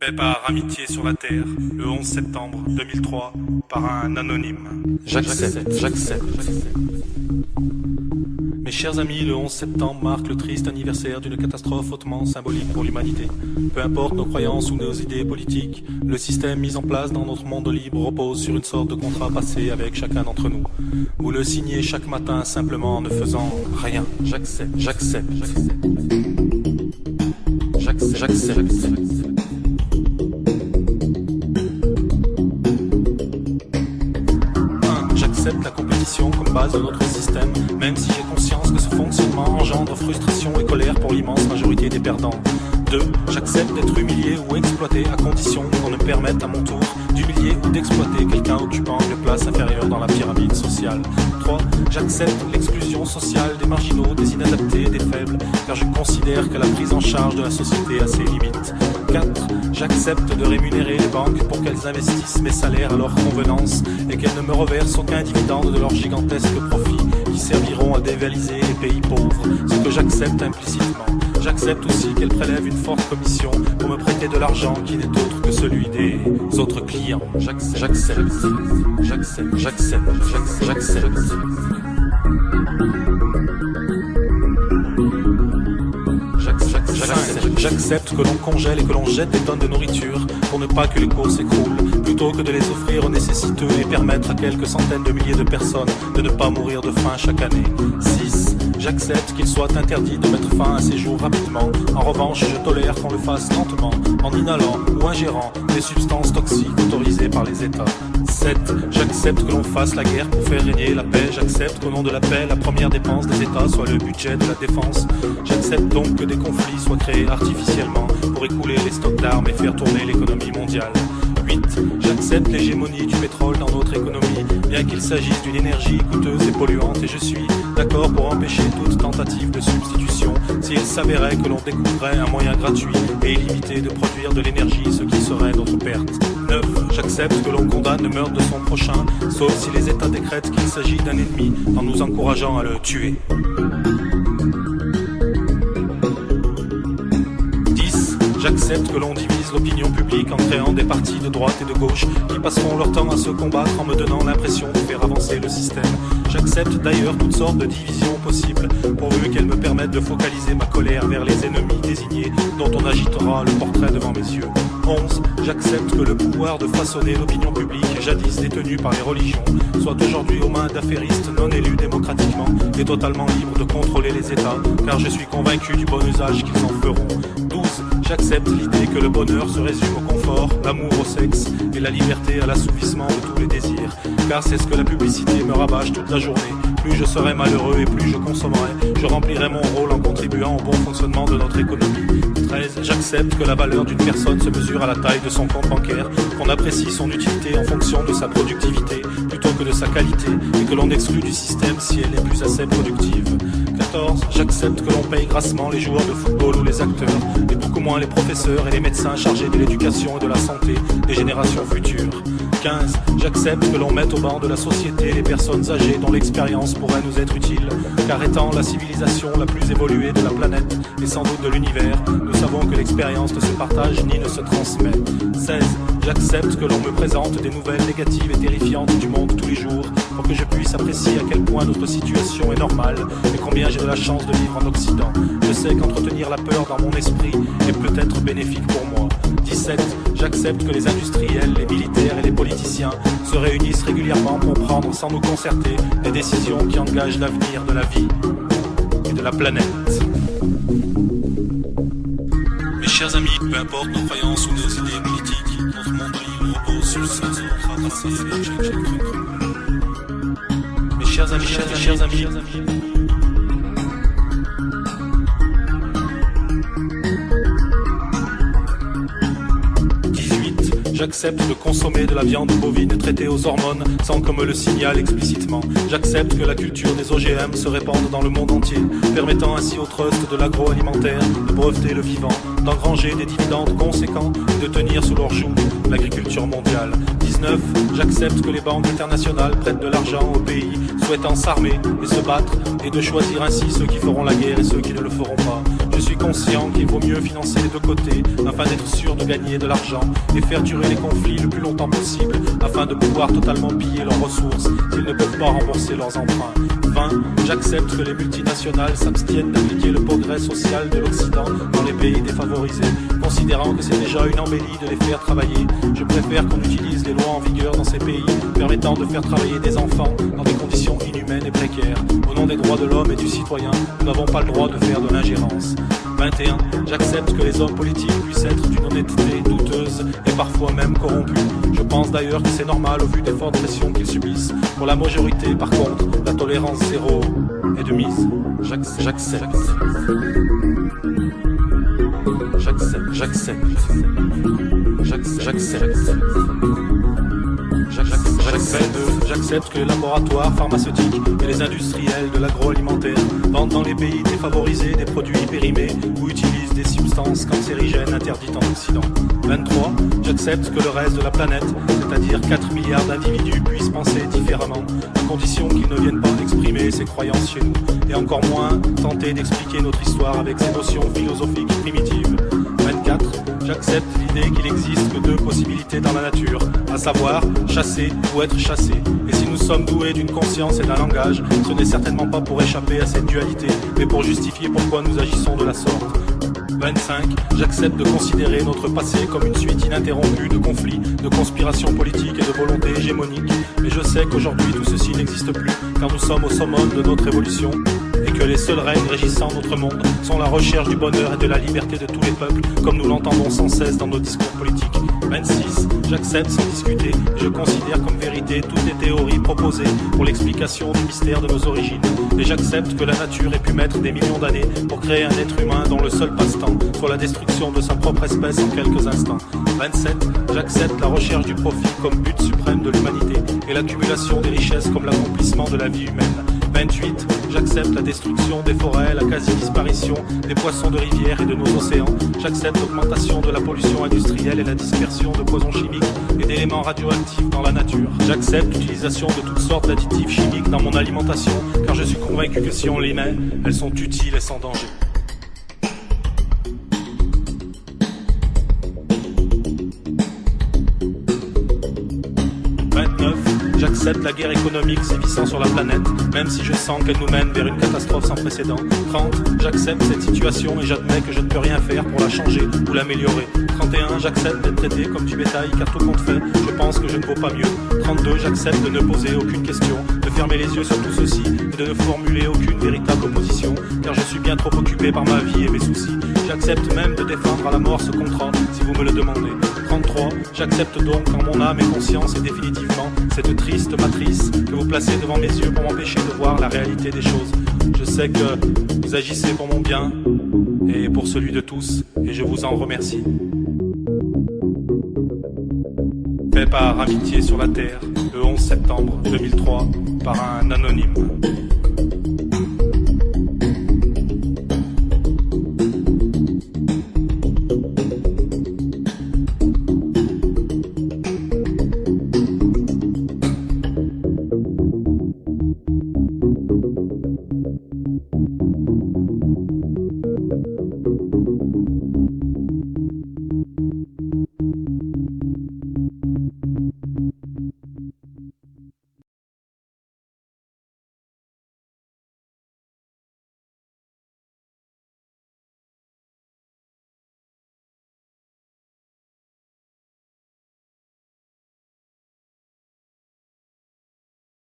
Paix par amitié sur la terre, le 11 septembre 2003, par un anonyme. J'accepte. Mes chers amis, le 11 septembre marque le triste anniversaire d'une catastrophe hautement symbolique pour l'humanité. Peu importe nos croyances ou nos idées politiques, le système mis en place dans notre monde libre repose sur une sorte de contrat passé avec chacun d'entre nous. Vous le signez chaque matin simplement en ne faisant rien. J'accepte. J'accepte la compétition comme base de notre système, même si j'ai conscience que ce fonctionnement engendre frustration et colère pour l'immense majorité des perdants. 2. J'accepte d'être humilié ou exploité à condition qu'on me permette à mon tour d'humilier ou d'exploiter quelqu'un occupant une place inférieure dans la pyramide sociale. 3. J'accepte l'exclusion sociale des marginaux, des inadaptés et des faibles, car je considère que la prise en charge de la société a ses limites. 4. J'accepte de rémunérer les banques pour qu'elles investissent mes salaires à leur convenance et qu'elles ne me reversent aucun dividende de leurs gigantesques profits qui serviront à dévaliser les pays pauvres, ce que j'accepte implicitement. J'accepte aussi qu'elles prélèvent une forte commission pour me prêter de l'argent qui n'est autre que celui des autres clients. J'accepte. J'accepte que l'on congèle et que l'on jette des tonnes de nourriture pour ne pas que les cours s'écroulent, plutôt que de les offrir aux nécessiteux et permettre à quelques centaines de milliers de personnes de ne pas mourir de faim chaque année. 6. J'accepte qu'il soit interdit de mettre fin à ces jours rapidement. En revanche, je tolère qu'on le fasse lentement, en inhalant ou ingérant des substances toxiques autorisées par les États. 7. J'accepte que l'on fasse la guerre pour faire régner la paix. J'accepte qu'au nom de la paix, la première dépense des États soit le budget de la défense. J'accepte donc que des conflits soient créés artificiellement pour écouler les stocks d'armes et faire tourner l'économie mondiale. 8. J'accepte l'hégémonie du pétrole dans notre économie, bien qu'il s'agisse d'une énergie coûteuse et polluante, et je suis d'accord pour empêcher toute tentative de substitution s'il s'avérait que l'on découvrait un moyen gratuit et illimité de produire de l'énergie, ce qui serait notre perte. 9. J'accepte que l'on condamne le meurtre de son prochain, sauf si les États décrètent qu'il s'agit d'un ennemi, en nous encourageant à le tuer. 10. J'accepte que l'on divise l'opinion publique en créant des partis de droite et de gauche qui passeront leur temps à se combattre en me donnant l'impression de faire avancer le système. J'accepte d'ailleurs toutes sortes de divisions possibles, pourvu qu'elles me permettent de focaliser ma colère vers les ennemis désignés dont on agitera le portrait devant mes yeux. 11. J'accepte que le pouvoir de façonner l'opinion publique, jadis détenue par les religions, soit aujourd'hui aux mains d'affairistes non élus démocratiquement et totalement libres de contrôler les États, car je suis convaincu du bon usage qu'ils en feront. 12. J'accepte l'idée que le bonheur se résume au confort, l'amour au sexe et la liberté à l'assouvissement de tous les désirs, car c'est ce que la publicité me rabâche toute la journée. Plus je serai malheureux et plus je consommerai, je remplirai mon rôle en contribuant au bon fonctionnement de notre économie. 13. J'accepte que la valeur d'une personne se mesure à la taille de son compte bancaire, qu'on apprécie son utilité en fonction de sa productivité plutôt que de sa qualité, et que l'on exclut du système si elle n'est plus assez productive. 14. J'accepte que l'on paye grassement les joueurs de football ou les acteurs, et beaucoup moins les professeurs et les médecins chargés de l'éducation et de la santé des générations futures. 15. J'accepte que l'on mette au banc de la société les personnes âgées dont l'expérience pourrait nous être utile, car étant la civilisation la plus évoluée de la planète et sans doute de l'univers, nous savons que l'expérience ne se partage ni ne se transmet. 16. J'accepte que l'on me présente des nouvelles négatives et terrifiantes du monde tous les jours, pour que je puisse apprécier à quel point notre situation est normale et combien j'ai de la chance de vivre en Occident. Je sais qu'entretenir la peur dans mon esprit est peut-être bénéfique pour moi. 17. J'accepte que les industriels, les militaires et les politiciens se réunissent régulièrement pour prendre sans nous concerter des décisions qui engagent l'avenir de la vie et de la planète. Mes chers amis, peu importe nos croyances ou nos idées politiques, notre monde libre repose sur le sens de notre tracé. Mes chers amis, j'accepte de consommer de la viande bovine traitée aux hormones sans qu'on me le signale explicitement. J'accepte que la culture des OGM se répande dans le monde entier, permettant ainsi au trust de l'agroalimentaire de breveter le vivant, d'engranger des dividendes conséquents et de tenir sous leur joug l'agriculture mondiale. 19. 19, j'accepte que les banques internationales prêtent de l'argent aux pays souhaitant s'armer et se battre, et de choisir ainsi ceux qui feront la guerre et ceux qui ne le feront pas. Je suis conscient qu'il vaut mieux financer les deux côtés afin d'être sûr de gagner de l'argent et faire durer les conflits le plus longtemps possible afin de pouvoir totalement piller leurs ressources s'ils ne peuvent pas rembourser leurs emprunts. 20. J'accepte que les multinationales s'abstiennent d'appliquer le progrès social de l'Occident dans les pays défavorisés, considérant que c'est déjà une embellie de les faire travailler. Je préfère qu'on utilise les lois en vigueur dans ces pays permettant de faire travailler des enfants dans des conditions inhumaines et précaires. Au nom des droits de l'homme et du citoyen, nous n'avons pas le droit de faire de l'ingérence. 21. J'accepte que les hommes politiques puissent être d'une honnêteté douteuse et parfois même corrompus. Je pense d'ailleurs que c'est normal au vu des fortes pressions qu'ils subissent. Pour la majorité, par contre, la tolérance zéro est de mise. J'accepte. J'accepte que les laboratoires pharmaceutiques et les industriels de l'agroalimentaire vendent dans les pays défavorisés des produits périmés ou utilisent des substances cancérigènes interdites en Occident. 23. J'accepte que le reste de la planète, c'est-à-dire 4 milliards d'individus, puissent penser différemment, à condition qu'ils ne viennent pas exprimer ses croyances chez nous, et encore moins tenter d'expliquer notre histoire avec ses notions philosophiques primitives. 24. J'accepte l'idée qu'il existe que deux possibilités dans la nature, à savoir chasser ou être chassé. Et si nous sommes doués d'une conscience et d'un langage, ce n'est certainement pas pour échapper à cette dualité, mais pour justifier pourquoi nous agissons de la sorte. 25. J'accepte de considérer notre passé comme une suite ininterrompue de conflits, de conspirations politiques et de volontés hégémoniques. Mais je sais qu'aujourd'hui tout ceci n'existe plus, car nous sommes au summum de notre évolution, et que les seuls règnes régissant notre monde sont la recherche du bonheur et de la liberté de tous les peuples, comme nous l'entendons sans cesse dans nos discours politiques. 26. J'accepte sans discuter, et je considère comme vérité toutes les théories proposées pour l'explication du mystère de nos origines. Et j'accepte que la nature ait pu mettre des millions d'années pour créer un être humain dont le seul passe-temps soit la destruction de sa propre espèce en quelques instants. 27. J'accepte la recherche du profit comme but suprême de l'humanité et l'accumulation des richesses comme l'accomplissement de la vie humaine. 28. J'accepte la destruction des forêts, la quasi-disparition des poissons de rivière et de nos océans. J'accepte l'augmentation de la pollution industrielle et la dispersion de poisons chimiques et d'éléments radioactifs dans la nature. J'accepte l'utilisation de toutes sortes d'additifs chimiques dans mon alimentation, car je suis convaincu que si on les met, elles sont utiles et sans danger. J'accepte la guerre économique sévissant sur la planète, même si je sens qu'elle nous mène vers une catastrophe sans précédent. 30. J'accepte cette situation et j'admets que je ne peux rien faire pour la changer ou l'améliorer. 31. J'accepte d'être traité comme du bétail car tout compte fait, je pense que je ne vaux pas mieux. 32. J'accepte de ne poser aucune question, de fermer les yeux sur tout ceci et de ne formuler aucune véritable opposition, car je suis bien trop occupé par ma vie et mes soucis. J'accepte même de défendre à la mort ce contrat, si vous me le demandez. 33. J'accepte donc en mon âme et conscience et définitivement cette triste matrice que vous placez devant mes yeux pour m'empêcher de voir la réalité des choses. Je sais que vous agissez pour mon bien et pour celui de tous, et je vous en remercie. Fait par Amitié sur la Terre, le 11 septembre 2003, par un anonyme.